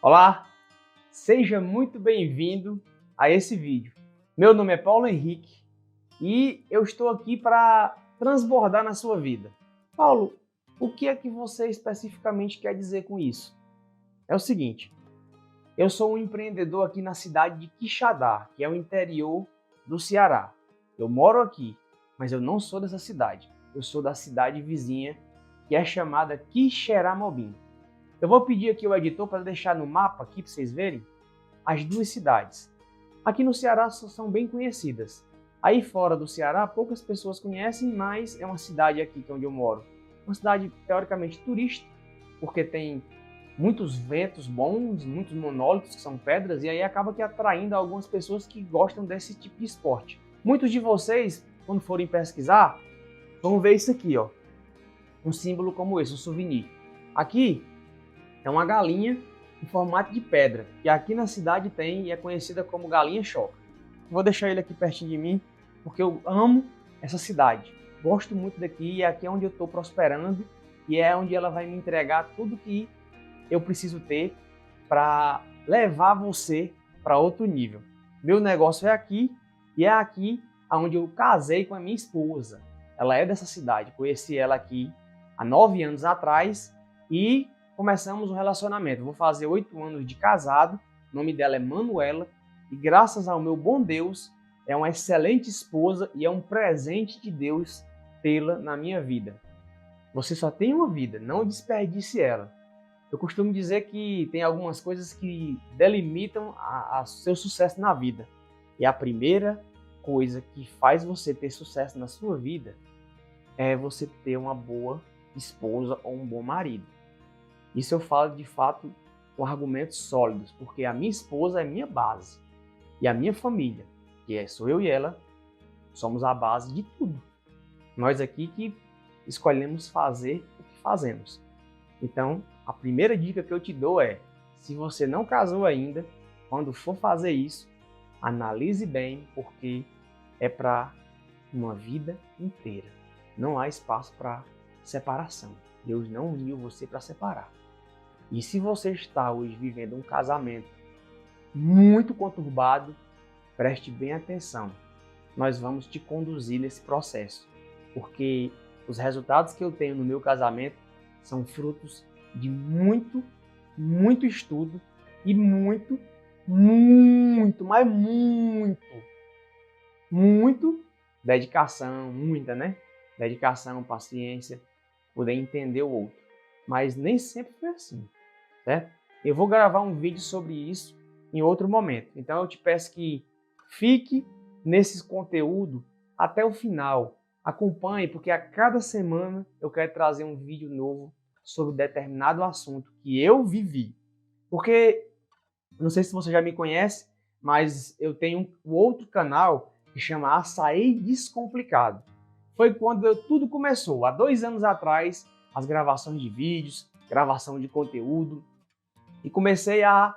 Olá, seja muito bem-vindo a esse vídeo. Meu nome é Paulo Henrique e eu estou aqui para transbordar na sua vida. Paulo, o que é que você especificamente quer dizer com isso? É o seguinte, eu sou um empreendedor aqui na cidade de Quixadá, que é o interior do Ceará. Eu moro aqui, mas eu não sou dessa cidade. Eu sou da cidade vizinha, que é chamada Quixeramobim. Eu vou pedir aqui ao editor para deixar no mapa aqui para vocês verem as duas cidades. Aqui no Ceará são bem conhecidas. Aí fora do Ceará, poucas pessoas conhecem, mas é uma cidade aqui que é onde eu moro. Uma cidade teoricamente turística, porque tem muitos ventos bons, muitos monólitos que são pedras, e aí acaba que atraindo algumas pessoas que gostam desse tipo de esporte. Muitos de vocês, quando forem pesquisar, vão ver isso aqui, ó. Um símbolo como esse, um souvenir. Aqui é uma galinha em formato de pedra, que aqui na cidade tem e é conhecida como galinha choca. Vou deixar ele aqui pertinho de mim, porque eu amo essa cidade. Gosto muito daqui e aqui é onde eu estou prosperando e é onde ela vai me entregar tudo que eu preciso ter para levar você para outro nível. Meu negócio é aqui e é aqui onde eu casei com a minha esposa. Ela é dessa cidade, conheci ela aqui há 9 anos atrás e começamos um relacionamento. Vou fazer 8 anos de casado, o nome dela é Manuela e graças ao meu bom Deus, é uma excelente esposa e é um presente de Deus tê-la na minha vida. Você só tem uma vida, não desperdice ela. Eu costumo dizer que tem algumas coisas que delimitam a seu sucesso na vida. E a primeira coisa que faz você ter sucesso na sua vida é você ter uma boa esposa ou um bom marido. Isso eu falo de fato com argumentos sólidos, porque a minha esposa é minha base. E a minha família, sou eu e ela, somos a base de tudo. Nós aqui que escolhemos fazer o que fazemos. Então, a primeira dica que eu te dou é, se você não casou ainda, quando for fazer isso, analise bem, porque é para uma vida inteira. Não há espaço para separação. Deus não uniu você para separar. E se você está hoje vivendo um casamento muito conturbado, preste bem atenção. Nós vamos te conduzir nesse processo, porque os resultados que eu tenho no meu casamento são frutos de muito estudo e muito, mas muito dedicação, muita, né? Dedicação, paciência, poder entender o outro. Mas nem sempre foi assim, certo? Eu vou gravar um vídeo sobre isso em outro momento. Então eu te peço que fique nesse conteúdo até o final. Acompanhe, porque a cada semana eu quero trazer um vídeo novo sobre determinado assunto que eu vivi. Porque, não sei se você já me conhece, mas eu tenho um outro canal que chama Açaí Descomplicado. Foi quando tudo começou, há 2 anos atrás, as gravações de vídeos, gravação de conteúdo, e comecei a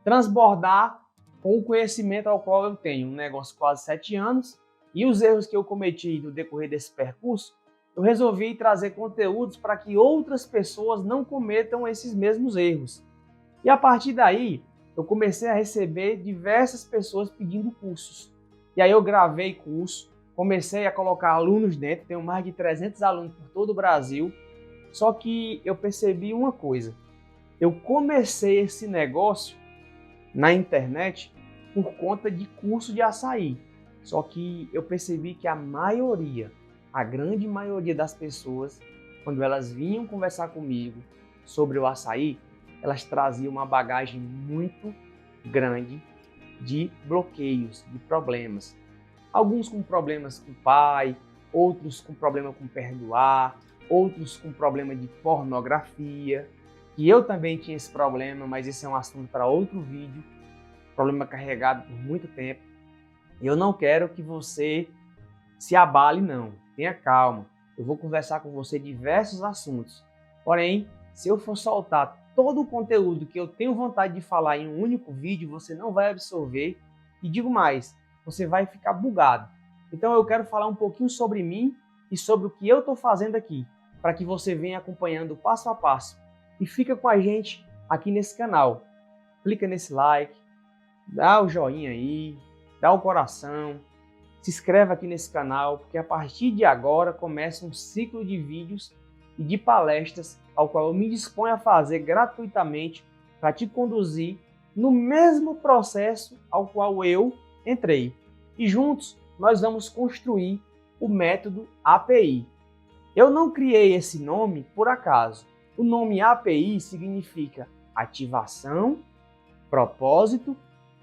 transbordar com o conhecimento ao qual eu tenho. Um negócio quase 7 anos, e os erros que eu cometi no decorrer desse percurso, eu resolvi trazer conteúdos para que outras pessoas não cometam esses mesmos erros. E a partir daí, eu comecei a receber diversas pessoas pedindo cursos. E aí eu gravei curso, comecei a colocar alunos dentro, tenho mais de 300 alunos por todo o Brasil. Só que eu percebi uma coisa, eu comecei esse negócio na internet por conta de curso de açaí. Só que eu percebi que a grande maioria das pessoas, quando elas vinham conversar comigo sobre o açaí, elas traziam uma bagagem muito grande de bloqueios, de problemas. Alguns com problemas com o pai, outros com problema com perdoar, outros com problema de pornografia. E eu também tinha esse problema, mas esse é um assunto para outro vídeo. Problema carregado por muito tempo. E eu não quero que você se abale, não. Tenha calma. Eu vou conversar com você diversos assuntos. Porém, se eu for soltar todo o conteúdo que eu tenho vontade de falar em um único vídeo, você não vai absorver. E digo mais, você vai ficar bugado. Então eu quero falar um pouquinho sobre mim e sobre o que eu estou fazendo aqui, para que você venha acompanhando passo a passo. E fica com a gente aqui nesse canal. clica nesse like, dá o joinha aí, dá o coração, se inscreve aqui nesse canal, porque a partir de agora começa um ciclo de vídeos e de palestras ao qual eu me disponho a fazer gratuitamente para te conduzir no mesmo processo ao qual eu entrei. E juntos nós vamos construir o método API. Eu não criei esse nome por acaso. O nome API significa ativação, propósito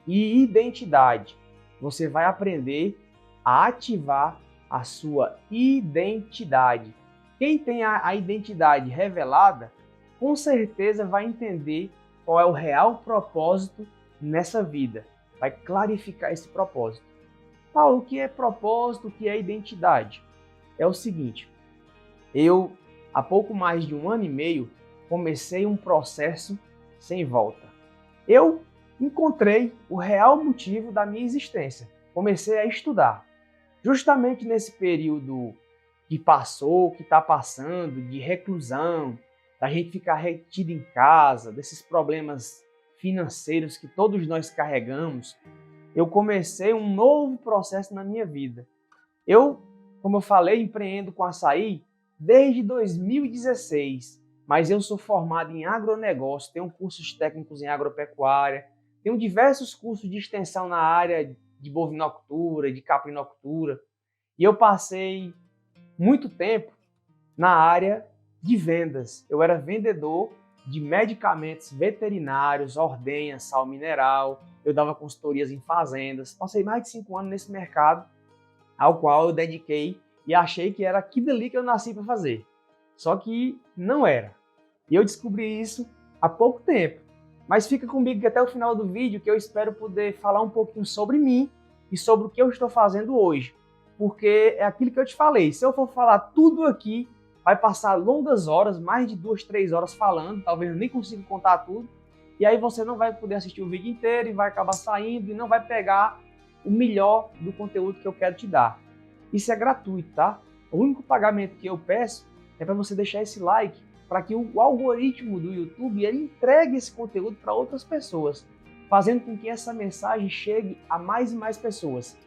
e identidade. Você vai aprender a ativar a sua identidade. Quem tem a identidade revelada, com certeza vai entender qual é o real propósito nessa vida. Vai clarificar esse propósito. Paulo, o que é propósito, o que é identidade? É o seguinte, eu, há pouco mais de 1 ano e meio, comecei um processo sem volta. Eu encontrei o real motivo da minha existência. Comecei a estudar. Justamente nesse período que passou, que está passando, de reclusão, da gente ficar retido em casa, desses problemas financeiros que todos nós carregamos, eu comecei um novo processo na minha vida. Eu, como eu falei, empreendo com açaí desde 2016, mas eu sou formado em agronegócio, tenho cursos técnicos em agropecuária, tenho diversos cursos de extensão na área de bovinocultura, de caprinocultura, e eu passei muito tempo na área de vendas. Eu era vendedor de medicamentos veterinários, ordenha, sal mineral, eu dava consultorias em fazendas. Passei mais de 5 anos nesse mercado, ao qual eu dediquei e achei que era aquilo ali que eu nasci para fazer. Só que não era. E eu descobri isso há pouco tempo. Mas fica comigo até o final do vídeo que eu espero poder falar um pouquinho sobre mim e sobre o que eu estou fazendo hoje. Porque é aquilo que eu te falei, se eu for falar tudo aqui, vai passar longas horas, mais de 2, 3 horas falando, talvez eu nem consiga contar tudo, e aí você não vai poder assistir o vídeo inteiro e vai acabar saindo e não vai pegar o melhor do conteúdo que eu quero te dar. Isso é gratuito, tá? O único pagamento que eu peço é para você deixar esse like, para que o algoritmo do YouTube ele entregue esse conteúdo para outras pessoas, fazendo com que essa mensagem chegue a mais e mais pessoas.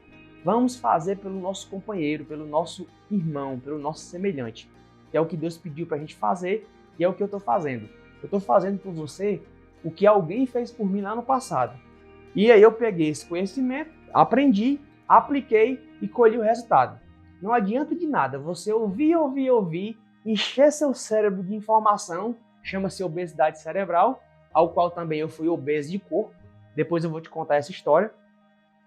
Vamos fazer pelo nosso companheiro, pelo nosso irmão, pelo nosso semelhante. Que é o que Deus pediu para a gente fazer e é o que eu estou fazendo. Eu estou fazendo por você o que alguém fez por mim lá no passado. E aí eu peguei esse conhecimento, aprendi, apliquei e colhi o resultado. Não adianta de nada você ouvir, encher seu cérebro de informação, chama-se obesidade cerebral, ao qual também eu fui obeso de corpo. Depois eu vou te contar essa história.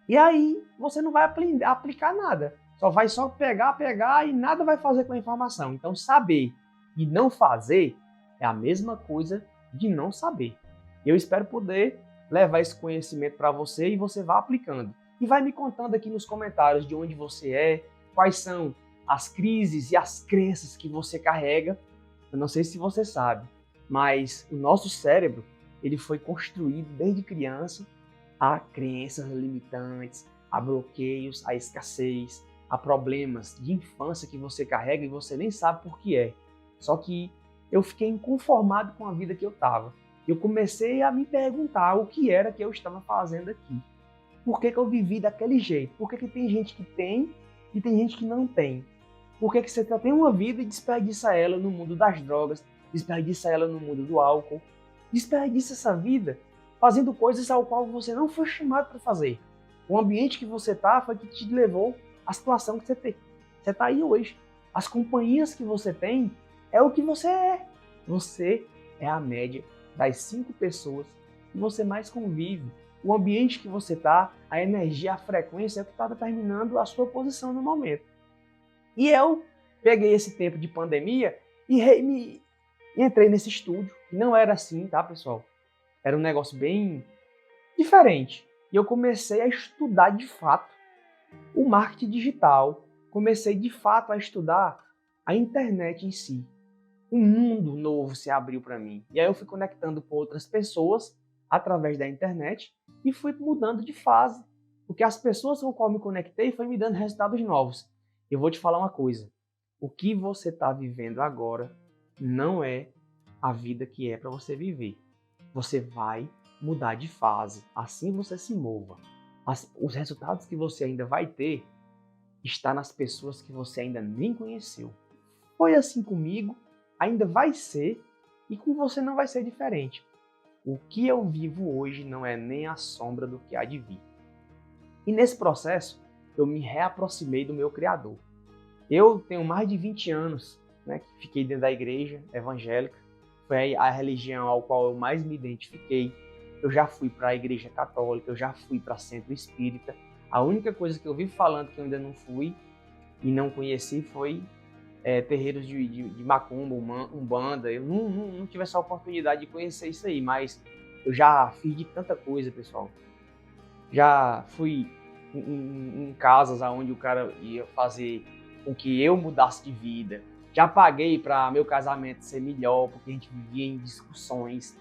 E aí você não vai aplicar nada. Só pegar e nada vai fazer com a informação. Então saber e não fazer é a mesma coisa de não saber. Eu espero poder levar esse conhecimento para você e você vá aplicando. E vai me contando aqui nos comentários de onde você é, quais são as crises e as crenças que você carrega. Eu não sei se você sabe, mas o nosso cérebro ele foi construído desde criança a crenças limitantes, a bloqueios, a escassez, a problemas de infância que você carrega e você nem sabe por que é. Só que eu fiquei inconformado com a vida que eu estava. Eu comecei a me perguntar o que era que eu estava fazendo aqui. Por que eu vivi daquele jeito? Por que tem gente que tem e tem gente que não tem? Por que você tem uma vida e desperdiça ela no mundo das drogas, desperdiça ela no mundo do álcool, desperdiça essa vida fazendo coisas ao qual você não foi chamado para fazer. O ambiente que você está foi que te levou à situação que você tem. Você está aí hoje. As companhias que você tem é o que você é. Você é a média das 5 pessoas que você mais convive. O ambiente que você está, a energia, a frequência é o que está determinando a sua posição no momento. E eu peguei esse tempo de pandemia e entrei nesse estúdio. Não era assim, tá, pessoal? Era um negócio bem diferente. E eu comecei a estudar de fato o marketing digital. Comecei de fato a estudar a internet em si. Um mundo novo se abriu para mim. E aí eu fui conectando com outras pessoas através da internet e fui mudando de fase. Porque as pessoas com as quais me conectei foi me dando resultados novos. Eu vou te falar uma coisa. O que você está vivendo agora não é a vida que é para você viver. Você vai mudar de fase, assim você se mova. Os resultados que você ainda vai ter está nas pessoas que você ainda nem conheceu. Foi assim comigo, ainda vai ser, e com você não vai ser diferente. O que eu vivo hoje não é nem a sombra do que há de vir. E nesse processo, eu me reaproximei do meu Criador. Eu tenho mais de 20 anos, né, que fiquei dentro da igreja evangélica. Foi a religião ao qual eu mais me identifiquei. Eu já fui para a igreja católica, eu já fui para centro espírita. A única coisa que eu vivo falando que eu ainda não fui e não conheci foi terreiros de macumba, umbanda. Eu não tive essa oportunidade de conhecer isso aí, mas eu já fiz de tanta coisa, pessoal. Já fui em casas onde o cara ia fazer com que eu mudasse de vida. Já paguei para meu casamento ser melhor, porque a gente vivia em discussões.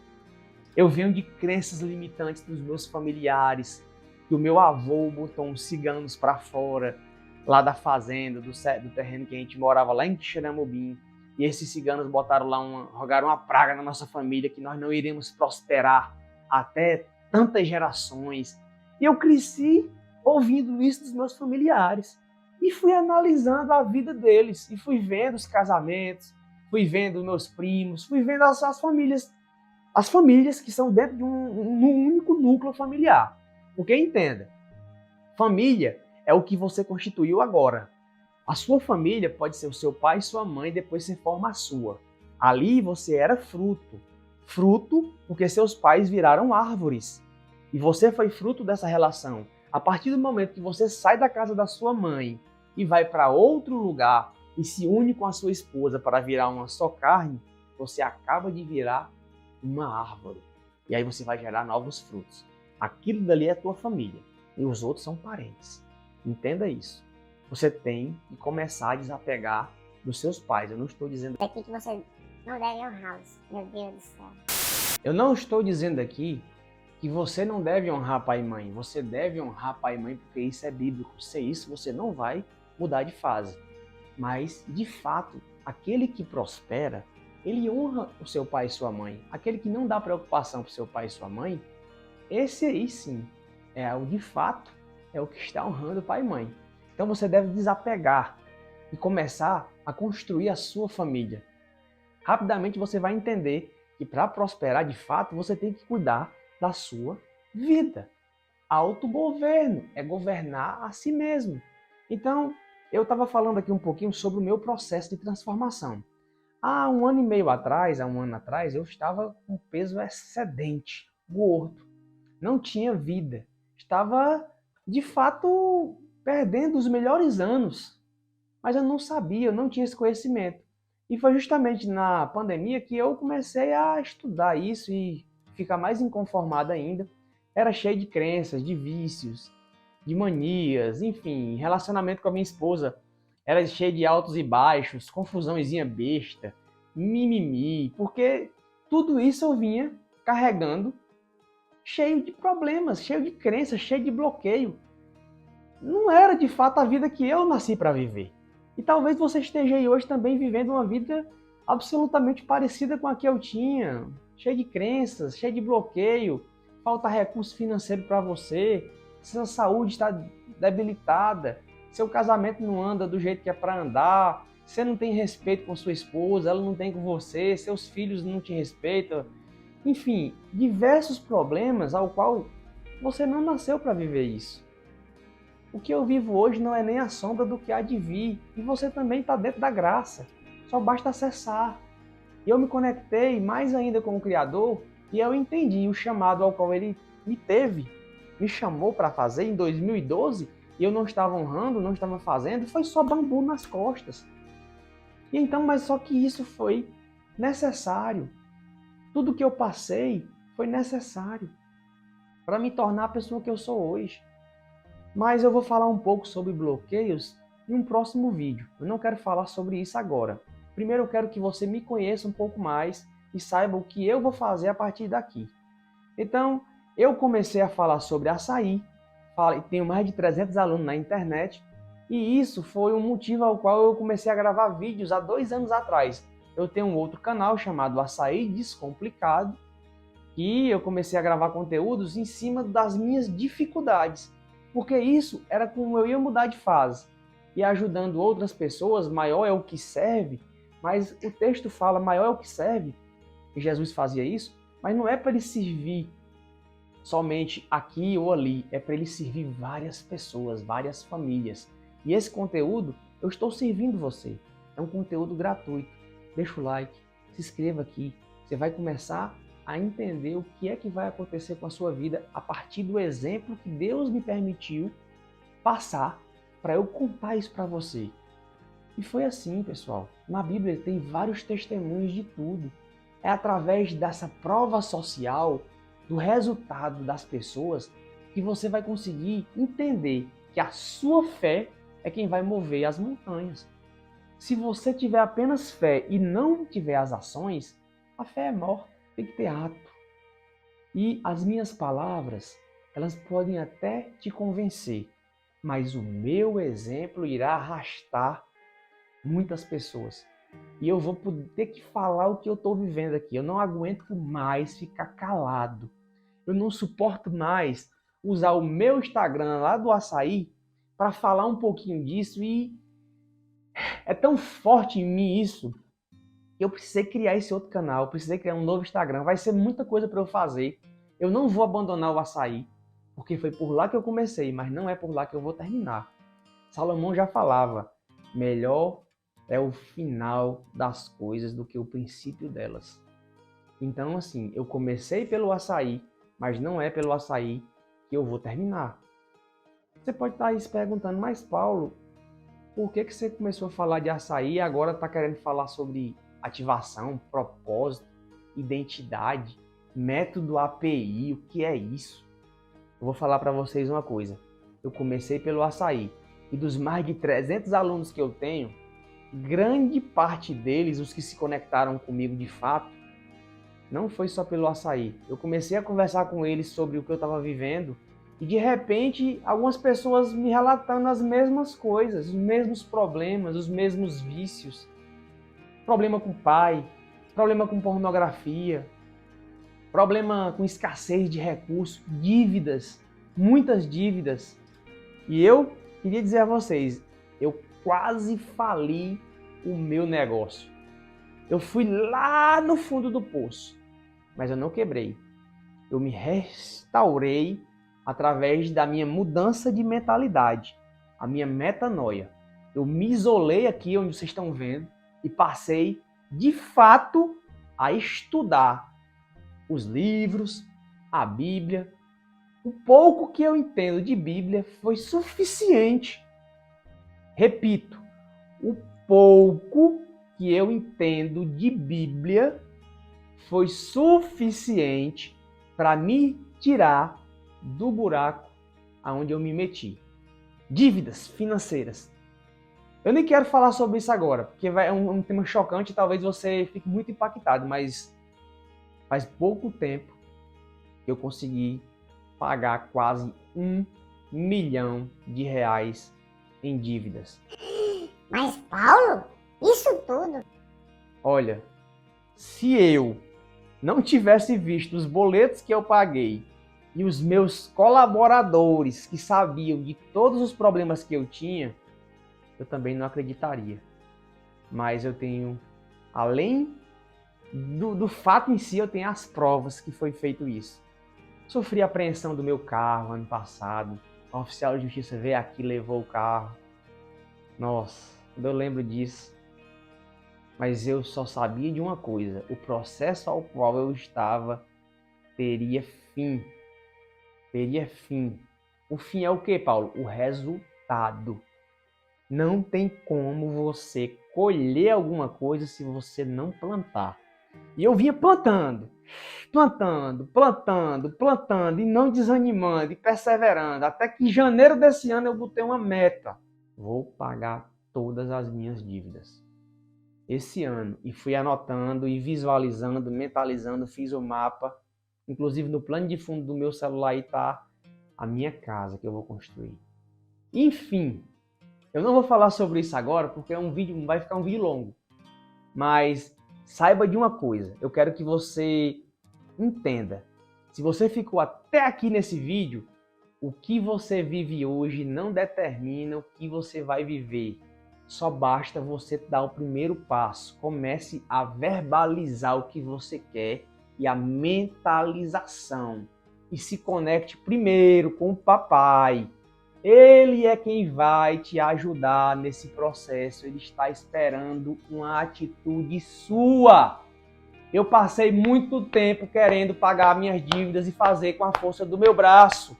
Eu venho de crenças limitantes dos meus familiares, que o meu avô botou uns ciganos para fora, lá da fazenda, do terreno que a gente morava lá em Xeramobim. E esses ciganos botaram lá rogaram uma praga na nossa família, que nós não iremos prosperar até tantas gerações. E eu cresci ouvindo isso dos meus familiares. E fui analisando a vida deles. E fui vendo os casamentos, fui vendo meus primos, fui vendo as famílias que são dentro de um único núcleo familiar. Porque entenda, família é o que você constituiu agora. A sua família pode ser o seu pai e sua mãe, depois você forma a sua. Ali você era fruto. Fruto porque seus pais viraram árvores. E você foi fruto dessa relação. A partir do momento que você sai da casa da sua mãe e vai para outro lugar e se une com a sua esposa para virar uma só carne, você acaba de virar uma árvore. E aí você vai gerar novos frutos. Aquilo dali é a tua família. E os outros são parentes. Entenda isso. Você tem que começar a desapegar dos seus pais. Eu não estou dizendo aqui que você não deve honrá-los. Meu Deus do céu. Eu não estou dizendo aqui que você não deve honrar pai e mãe. Você deve honrar pai e mãe porque isso é bíblico. Sem isso você não vai mudar de fase. Mas, de fato, aquele que prospera, ele honra o seu pai e sua mãe. Aquele que não dá preocupação para o seu pai e sua mãe, esse aí sim, de fato, é o que está honrando pai e mãe. Então você deve desapegar e começar a construir a sua família. Rapidamente você vai entender que para prosperar de fato, você tem que cuidar da sua vida. Autogoverno é governar a si mesmo. Então, eu estava falando aqui um pouquinho sobre o meu processo de transformação. Há um ano e meio atrás, eu estava com peso excedente, gordo. Não tinha vida. Estava, de fato, perdendo os melhores anos. Mas eu não sabia, eu não tinha esse conhecimento. E foi justamente na pandemia que eu comecei a estudar isso e ficar mais inconformado ainda. Era cheio de crenças, de vícios, de manias, enfim, relacionamento com a minha esposa era cheio de altos e baixos, confusãozinha besta, mimimi, porque tudo isso eu vinha carregando cheio de problemas, cheio de crenças, cheio de bloqueio. Não era de fato a vida que eu nasci para viver. E talvez você esteja aí hoje também vivendo uma vida absolutamente parecida com a que eu tinha, cheia de crenças, cheia de bloqueio, falta recurso financeiro para você, sua saúde está debilitada, seu casamento não anda do jeito que é para andar, você não tem respeito com sua esposa, ela não tem com você, seus filhos não te respeitam. Enfim, diversos problemas ao qual você não nasceu para viver isso. O que eu vivo hoje não é nem a sombra do que há de vir, e você também está dentro da graça. Só basta acessar. E eu me conectei mais ainda com o Criador e eu entendi o chamado ao qual Ele me chamou para fazer em 2012, e eu não estava honrando, não estava fazendo, foi só bambu nas costas. E então, mas só que isso foi necessário. Tudo que eu passei foi necessário para me tornar a pessoa que eu sou hoje. Mas eu vou falar um pouco sobre bloqueios em um próximo vídeo. Eu não quero falar sobre isso agora. Primeiro eu quero que você me conheça um pouco mais e saiba o que eu vou fazer a partir daqui. Então, eu comecei a falar sobre açaí, tenho mais de 300 alunos na internet, e isso foi um motivo ao qual eu comecei a gravar vídeos há 2 anos atrás. Eu tenho um outro canal chamado Açaí Descomplicado, que eu comecei a gravar conteúdos em cima das minhas dificuldades, porque isso era como eu ia mudar de fase. E ajudando outras pessoas, maior é o que serve, mas o texto fala maior é o que serve, e Jesus fazia isso, mas não é para ele servir somente aqui ou ali, é para ele servir várias pessoas, várias famílias. E esse conteúdo, eu estou servindo você. É um conteúdo gratuito. Deixa o like, se inscreva aqui. Você vai começar a entender o que é que vai acontecer com a sua vida a partir do exemplo que Deus me permitiu passar para eu contar isso para você. E foi assim, pessoal. Na Bíblia tem vários testemunhos de tudo. É através dessa prova social, do resultado das pessoas, que você vai conseguir entender que a sua fé é quem vai mover as montanhas. Se você tiver apenas fé e não tiver as ações, a fé é morta, tem que ter ato. E as minhas palavras, elas podem até te convencer, mas o meu exemplo irá arrastar muitas pessoas. E eu vou ter que falar o que eu estou vivendo aqui. Eu não aguento mais ficar calado. Eu não suporto mais usar o meu Instagram lá do Açaí para falar um pouquinho disso, e é tão forte em mim isso que eu precisei criar esse outro canal, eu precisei criar um novo Instagram. Vai ser muita coisa para eu fazer. Eu não vou abandonar o Açaí, porque foi por lá que eu comecei, mas não é por lá que eu vou terminar. Salomão já falava, melhor é o final das coisas do que o princípio delas. Então, assim, eu comecei pelo Açaí, mas não é pelo Açaí que eu vou terminar. Você pode estar aí se perguntando, mas Paulo, por que você começou a falar de açaí e agora está querendo falar sobre ativação, propósito, identidade, método API, o que é isso? Eu vou falar para vocês uma coisa. Eu comecei pelo açaí e dos mais de 300 alunos que eu tenho, grande parte deles, os que se conectaram comigo de fato, não foi só pelo açaí. Eu comecei a conversar com eles sobre o que eu estava vivendo e de repente algumas pessoas me relatando as mesmas coisas, os mesmos problemas, os mesmos vícios. Problema com o pai, problema com pornografia, problema com escassez de recursos, dívidas, muitas dívidas. E eu queria dizer a vocês, eu quase fali o meu negócio. Eu fui lá no fundo do poço, mas eu não quebrei. Eu me restaurei através da minha mudança de mentalidade, a minha metanoia. Eu me isolei aqui onde vocês estão vendo e passei, de fato, a estudar os livros, a Bíblia. O pouco que eu entendo de Bíblia foi suficiente. Repito, o pouco que eu entendo de Bíblia foi suficiente para me tirar do buraco aonde eu me meti. Dívidas financeiras. Eu nem quero falar sobre isso agora, porque é um tema chocante e talvez você fique muito impactado, mas faz pouco tempo que eu consegui pagar quase R$ 1 milhão em dívidas. Mas Paulo, isso tudo? Olha, se eu não tivesse visto os boletos que eu paguei e os meus colaboradores que sabiam de todos os problemas que eu tinha, eu também não acreditaria. Mas eu tenho, além do fato em si, eu tenho as provas que foi feito isso. Sofri a apreensão do meu carro ano passado. O oficial de justiça veio aqui e levou o carro. Nossa, quando eu lembro disso. Mas eu só sabia de uma coisa. O processo ao qual eu estava teria fim. Teria fim. O fim é o que, Paulo? O resultado. Não tem como você colher alguma coisa se você não plantar. E eu vinha plantando e não desanimando e perseverando. Até que em janeiro desse ano eu botei uma meta. Vou pagar todas as minhas dívidas esse ano. E fui anotando e visualizando, mentalizando, fiz o mapa. Inclusive no plano de fundo do meu celular aí está a minha casa que eu vou construir. Enfim, eu não vou falar sobre isso agora porque vai ficar um vídeo longo. Mas saiba de uma coisa, eu quero que você entenda Se você ficou até aqui nesse vídeo, o que você vive hoje não determina o que você vai viver. Só basta você dar o primeiro passo. Comece a verbalizar o que você quer e a mentalização. E se conecte primeiro com o papai. Ele é quem vai te ajudar nesse processo. Ele está esperando uma atitude sua. Eu passei muito tempo querendo pagar minhas dívidas e fazer com a força do meu braço.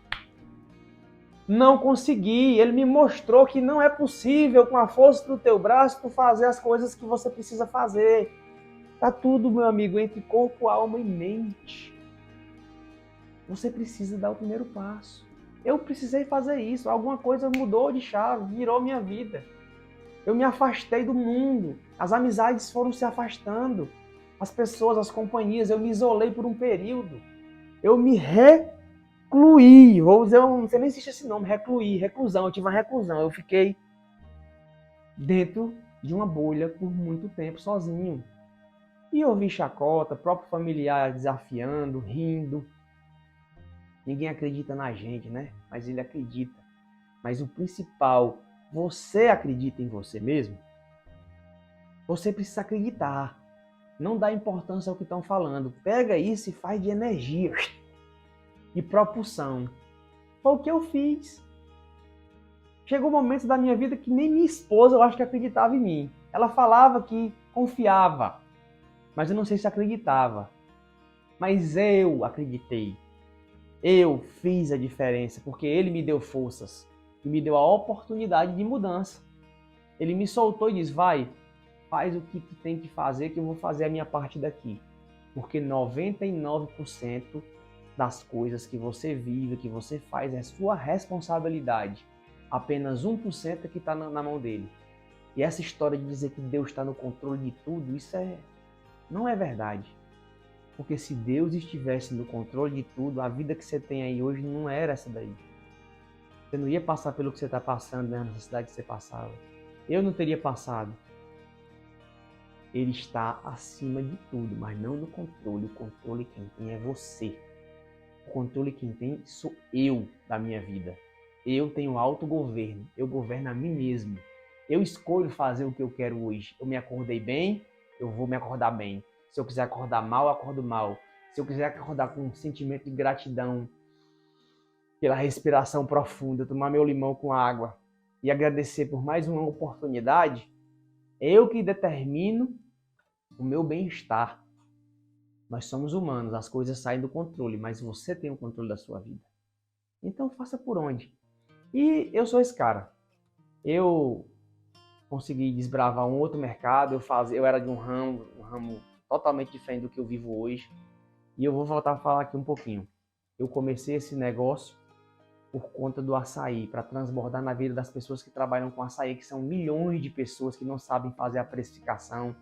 Não consegui. Ele me mostrou que não é possível, com a força do teu braço, tu fazer as coisas que você precisa fazer. Tá tudo, meu amigo, entre corpo, alma e mente. Você precisa dar o primeiro passo. Eu precisei fazer isso. Alguma coisa mudou de chave, virou minha vida. Eu me afastei do mundo. As amizades foram se afastando. As pessoas, as companhias, eu me isolei por um período. Eu me recluí, vou dizer, não sei nem se existe esse nome, reclusão, eu tive uma reclusão. Eu fiquei dentro de uma bolha por muito tempo sozinho. E ouvi chacota, próprio familiar desafiando, rindo. Ninguém acredita na gente, né? Mas ele acredita. Mas o principal, você acredita em você mesmo? Você precisa acreditar. Não dá importância ao que estão falando. Pega isso e faz de energia e propulsão. Foi o que eu fiz. Chegou um momento da minha vida que nem minha esposa, eu acho que acreditava em mim. Ela falava que confiava, mas eu não sei se acreditava. Mas eu acreditei. Eu fiz a diferença, porque ele me deu forças e me deu a oportunidade de mudança. Ele me soltou e disse, vai, faz o que tu tem que fazer, que eu vou fazer a minha parte daqui. Porque 99% das coisas que você vive, que você faz, é sua responsabilidade. Apenas 1% é que está na mão dele. E essa história de dizer que Deus está no controle de tudo, isso não é verdade. Porque se Deus estivesse no controle de tudo, a vida que você tem aí hoje não era essa daí. Você não ia passar pelo que você está passando, na necessidade que você passava. Eu não teria passado. Ele está acima de tudo, mas não no controle. O controle quem tem é você. O controle quem tem sou eu da minha vida. Eu tenho autogoverno. Eu governo a mim mesmo. Eu escolho fazer o que eu quero hoje. Eu me acordei bem, eu vou me acordar bem. Se eu quiser acordar mal, eu acordo mal. Se eu quiser acordar com um sentimento de gratidão pela respiração profunda, tomar meu limão com água e agradecer por mais uma oportunidade, eu que determino o meu bem-estar. Nós somos humanos, as coisas saem do controle, mas você tem o controle da sua vida. Então faça por onde. E eu sou esse cara. Eu consegui desbravar um outro mercado, eu era de um ramo totalmente diferente do que eu vivo hoje. E eu vou voltar a falar aqui um pouquinho. Eu comecei esse negócio por conta do açaí, para transbordar na vida das pessoas que trabalham com açaí, que são milhões de pessoas que não sabem fazer a precificação,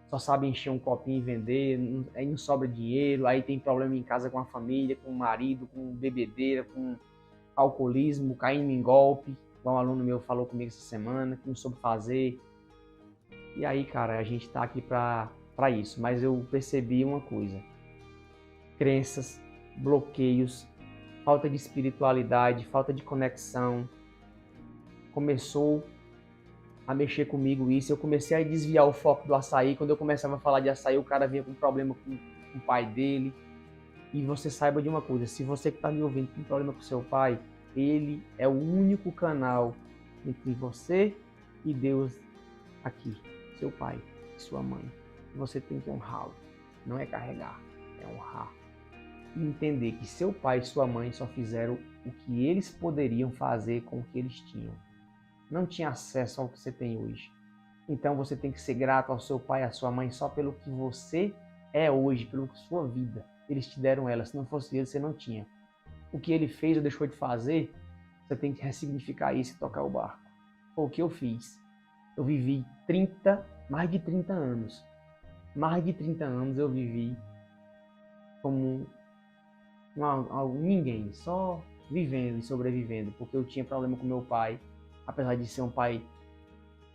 só sabem encher um copinho e vender, aí não sobra dinheiro, aí tem problema em casa com a família, com o marido, com bebedeira, com alcoolismo, caindo em golpe, igual um aluno meu falou comigo essa semana, que não soube fazer. E aí, cara, a gente tá aqui para isso, mas eu percebi uma coisa: crenças, bloqueios, falta de espiritualidade, falta de conexão, começou a mexer comigo isso. Eu comecei a desviar o foco do açaí. Quando eu começava a falar de açaí, o cara vinha com problema com o pai dele. E você saiba de uma coisa: se você que está me ouvindo tem problema com seu pai, ele é o único canal entre você e Deus aqui, seu pai e sua mãe. Você tem que honrá-lo, não é carregar, é honrar. E entender que seu pai e sua mãe só fizeram o que eles poderiam fazer com o que eles tinham. Não tinha acesso ao que você tem hoje. Então você tem que ser grato ao seu pai e à sua mãe só pelo que você é hoje, pela sua vida. Eles te deram ela, se não fosse eles, você não tinha. O que ele fez ou deixou de fazer, você tem que ressignificar isso e tocar o barco. Foi o que eu fiz. Eu vivi mais de 30 anos. Mais de 30 anos eu vivi como ninguém, só vivendo e sobrevivendo, porque eu tinha problema com meu pai, apesar de ser um pai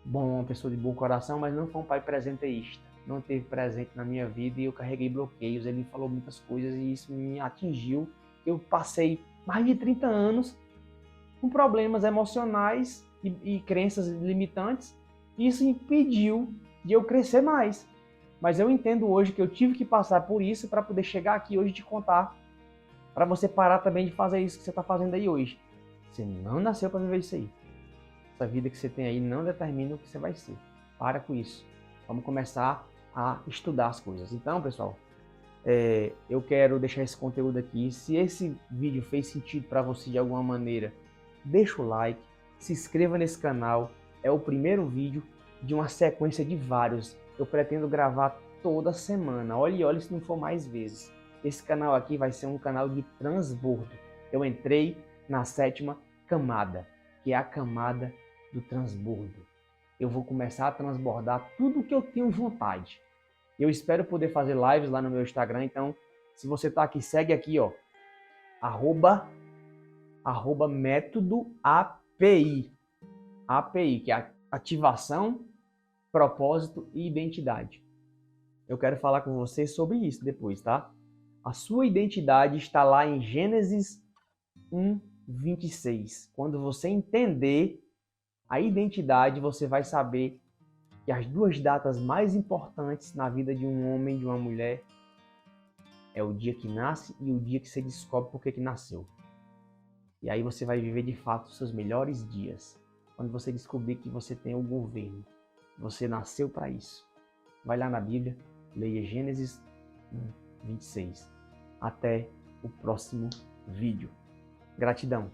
bom, uma pessoa de bom coração, mas não foi um pai presenteísta. não esteve presente na minha vida e eu carreguei bloqueios. Ele falou muitas coisas e isso me atingiu. Eu passei mais de 30 anos com problemas emocionais e crenças limitantes, e isso impediu de eu crescer mais. Mas eu entendo hoje que eu tive que passar por isso para poder chegar aqui hoje e te contar, para você parar também de fazer isso que você está fazendo aí hoje. Você não nasceu para viver isso aí. Essa vida que você tem aí não determina o que você vai ser. Para com isso. Vamos começar a estudar as coisas. Então, pessoal, eu quero deixar esse conteúdo aqui. Se esse vídeo fez sentido para você de alguma maneira, deixa o like, se inscreva nesse canal. É o primeiro vídeo de uma sequência de vários. Eu pretendo gravar toda semana. Olhe se não for mais vezes. Esse canal aqui vai ser um canal de transbordo. Eu entrei na 7ª camada, que é a camada do transbordo. Eu vou começar a transbordar tudo que eu tenho vontade. Eu espero poder fazer lives lá no meu Instagram, então se você tá aqui, segue aqui, ó, @, método API, que é ativação, propósito e identidade. Eu quero falar com você sobre isso depois, tá? A sua identidade está lá em Gênesis 1:26. Quando você entender a identidade, você vai saber que as 2 datas mais importantes na vida de um homem e de uma mulher é o dia que nasce e o dia que você descobre por que nasceu. E aí você vai viver de fato os seus melhores dias, quando você descobrir que você tem o governo. Você nasceu para isso. Vai lá na Bíblia, leia Gênesis 1:26. Até o próximo vídeo. Gratidão.